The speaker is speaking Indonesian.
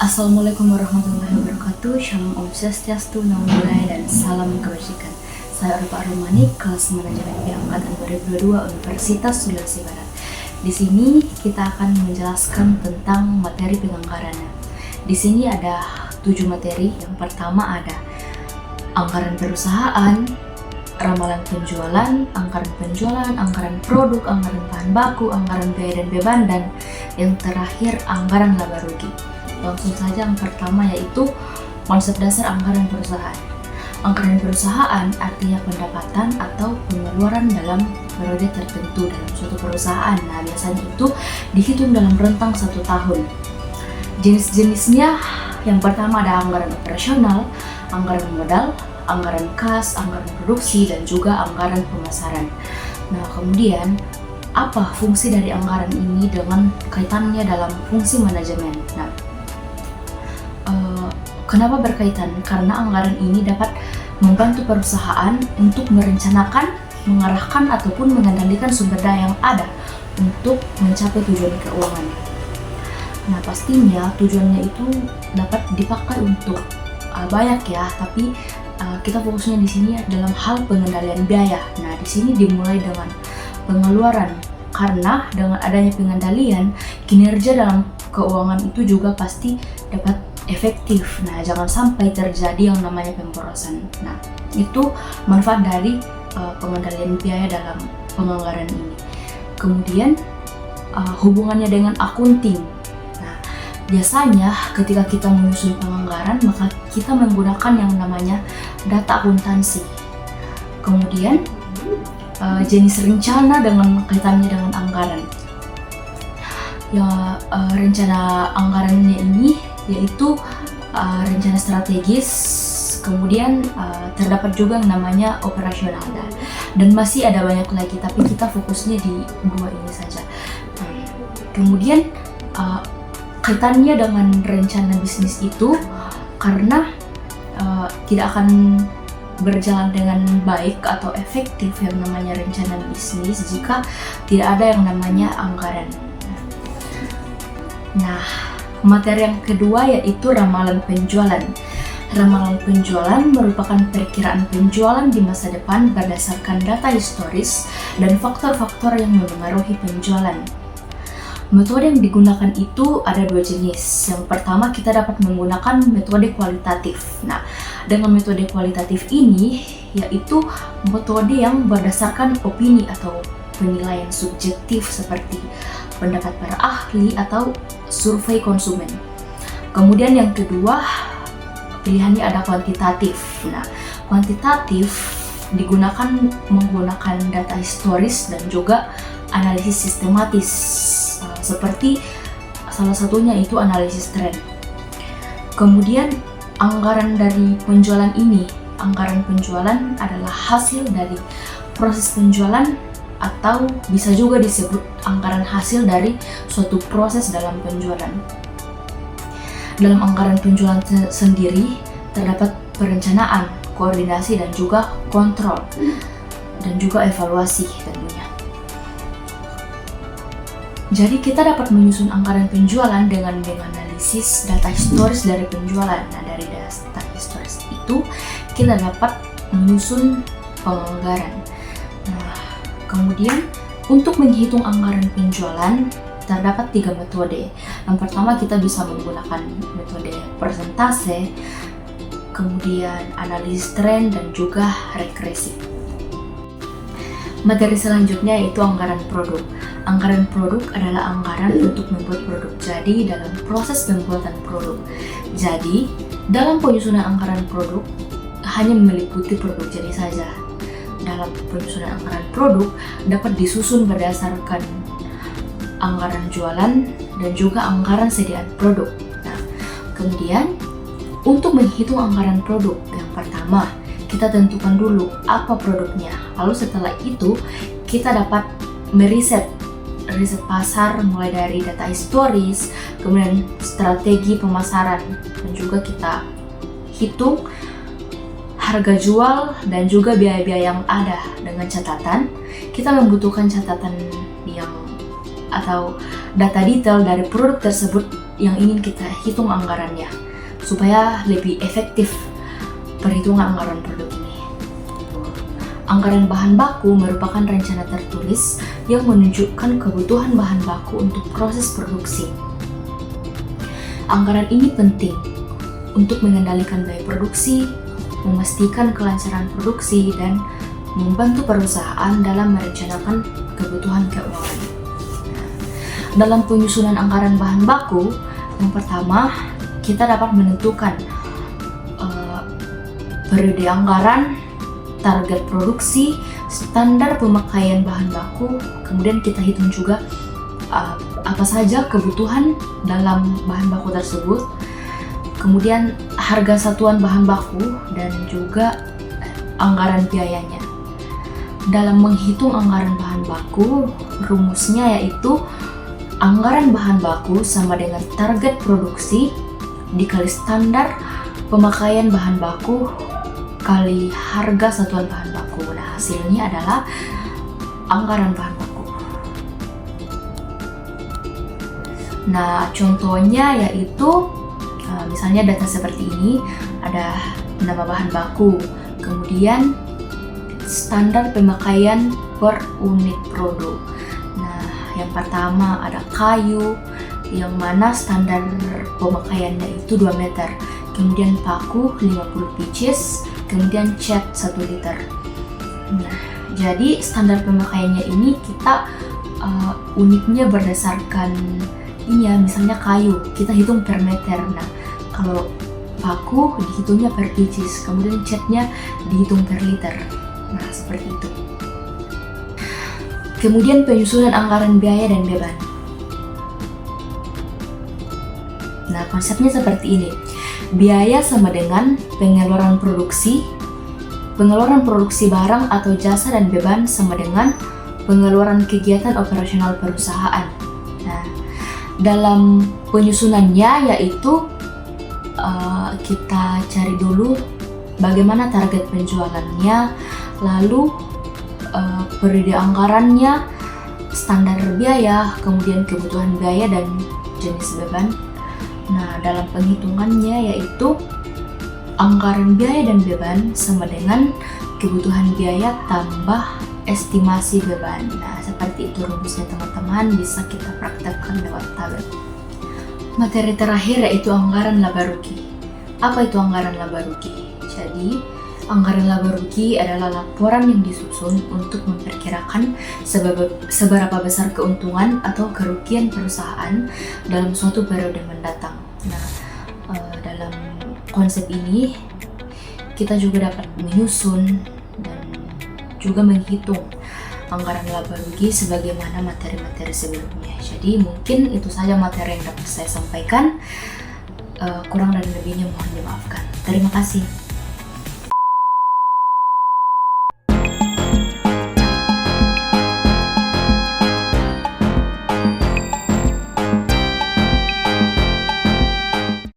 Assalamualaikum warahmatullahi wabarakatuh. Shalom Om Swastiastu, Namo Buddhaya, dan salam kebajikan. Saya Arpa Arumani, kelas manajemen B angkatan 2022 Universitas Sulawesi Barat. Di sini kita akan menjelaskan tentang materi penganggaran. Di sini ada 7 materi. Yang pertama ada anggaran perusahaan, ramalan penjualan, anggaran produk, anggaran bahan baku, anggaran biaya dan beban, dan yang terakhir anggaran laba rugi. Langsung saja yang pertama yaitu konsep dasar anggaran perusahaan. Anggaran perusahaan artinya pendapatan atau pengeluaran dalam periode tertentu dalam suatu perusahaan. Nah, biasanya itu dihitung dalam rentang 1 tahun. Jenis-jenisnya yang pertama ada anggaran operasional, anggaran modal, anggaran kas, anggaran produksi, dan juga anggaran pemasaran. Nah, kemudian apa fungsi dari anggaran ini dengan kaitannya dalam fungsi manajemen? Nah, kenapa berkaitan? Karena anggaran ini dapat membantu perusahaan untuk merencanakan, mengarahkan, ataupun mengendalikan sumber daya yang ada untuk mencapai tujuan keuangan. Nah, pastinya tujuannya itu dapat dipakai untuk banyak ya, tapi kita fokusnya di sini dalam hal pengendalian biaya. Nah, di sini dimulai dengan pengeluaran, karena dengan adanya pengendalian, kinerja dalam keuangan itu juga pasti dapat efektif. Nah, jangan sampai terjadi yang namanya pemborosan. Nah, itu manfaat dari pengendalian biaya dalam penganggaran ini. Kemudian hubungannya dengan akunting. Nah, biasanya ketika kita menyusun penganggaran, maka kita menggunakan yang namanya data akuntansi. Kemudian jenis rencana dengan kaitannya dengan anggaran. Ya, rencana anggarannya ini yaitu rencana strategis, kemudian terdapat juga yang namanya operasional, dan masih ada banyak lagi, tapi kita fokusnya di 2 ini saja. Kemudian kaitannya dengan rencana bisnis itu karena tidak akan berjalan dengan baik atau efektif yang namanya rencana bisnis jika tidak ada yang namanya anggaran. Nah, materi yang kedua yaitu ramalan penjualan. Ramalan penjualan merupakan perkiraan penjualan di masa depan berdasarkan data historis dan faktor-faktor yang memengaruhi penjualan. Metode yang digunakan itu ada 2 jenis. Yang pertama, kita dapat menggunakan metode kualitatif. Nah, dengan metode kualitatif ini yaitu metode yang berdasarkan opini atau penilaian subjektif seperti pendapat para ahli atau survei konsumen. Kemudian yang kedua, pilihannya ada kuantitatif. Nah, kuantitatif digunakan menggunakan data historis dan juga analisis sistematis, seperti salah satunya itu analisis tren. Kemudian anggaran dari penjualan ini, anggaran penjualan adalah hasil dari proses penjualan atau bisa juga disebut anggaran hasil dari suatu proses dalam penjualan. Dalam anggaran penjualan sendiri terdapat perencanaan, koordinasi, dan juga kontrol, dan juga evaluasi tentunya. Jadi kita dapat menyusun anggaran penjualan dengan menganalisis data historis dari penjualan. Nah, dari data historis itu kita dapat menyusun penganggaran. Kemudian untuk menghitung anggaran penjualan terdapat 3 metode. Yang pertama, kita bisa menggunakan metode persentase, kemudian analisis tren, dan juga regresi. Materi selanjutnya yaitu anggaran produk. Anggaran produk adalah anggaran untuk membuat produk jadi dalam proses pembuatan produk. Jadi, dalam penyusunan anggaran produk hanya meliputi produk jadi saja. Dalam penyusunan anggaran produk dapat disusun berdasarkan anggaran jualan dan juga anggaran sediaan produk. Nah, kemudian untuk menghitung anggaran produk, yang pertama kita tentukan dulu apa produknya. Lalu setelah itu kita dapat riset pasar mulai dari data historis, kemudian strategi pemasaran, dan juga kita hitung harga jual dan juga biaya-biaya yang ada. Dengan catatan, kita membutuhkan catatan yang atau data detail dari produk tersebut yang ingin kita hitung anggarannya supaya lebih efektif perhitungan anggaran produk ini. Anggaran bahan baku merupakan rencana tertulis yang menunjukkan kebutuhan bahan baku untuk proses produksi. Anggaran ini penting untuk mengendalikan biaya produksi, memastikan kelancaran produksi, dan membantu perusahaan dalam merencanakan kebutuhan keuangan. Dalam penyusunan anggaran bahan baku, yang pertama kita dapat menentukan periode anggaran, target produksi, standar pemakaian bahan baku, kemudian kita hitung juga apa saja kebutuhan dalam bahan baku tersebut, kemudian harga satuan bahan baku, dan juga anggaran biayanya. Dalam menghitung anggaran bahan baku, rumusnya yaitu anggaran bahan baku sama dengan target produksi dikali standar pemakaian bahan baku kali harga satuan bahan baku. Nah, hasilnya adalah anggaran bahan baku. Nah, contohnya yaitu misalnya data seperti ini, ada nama bahan baku, kemudian standar pemakaian per unit produk. Nah, yang pertama ada kayu, yang mana standar pemakaiannya itu 2 meter, kemudian paku 50 pieces, kemudian cat 1 liter. Nah, jadi standar pemakaiannya ini kita unitnya berdasarkan ini ya, misalnya kayu kita hitung per meter. Nah, kalau paku dihitungnya per pieces, kemudian catnya dihitung per liter. Nah, seperti itu. Kemudian penyusunan anggaran biaya dan beban. Nah, konsepnya seperti ini. Biaya sama dengan pengeluaran produksi barang atau jasa, dan beban sama dengan pengeluaran kegiatan operasional perusahaan. Nah, dalam penyusunannya yaitu kita cari dulu bagaimana target penjualannya, lalu periode anggarannya, standar biaya, kemudian kebutuhan biaya dan jenis beban. Nah, dalam penghitungannya yaitu anggaran biaya dan beban sama dengan kebutuhan biaya tambah estimasi beban. Nah, seperti itu rumusnya teman-teman, bisa kita praktekkan lewat tabel. Materi terakhir yaitu anggaran laba rugi. Apa itu anggaran laba rugi? Jadi, anggaran laba rugi adalah laporan yang disusun untuk memperkirakan seberapa besar keuntungan atau kerugian perusahaan dalam suatu periode mendatang. Nah, dalam konsep ini kita juga dapat menyusun dan juga menghitung anggaran laba rugi sebagaimana materi-materi sebelumnya. Jadi mungkin itu saja materi yang dapat saya sampaikan. Kurang dan lebihnya mohon dimaafkan. Terima kasih.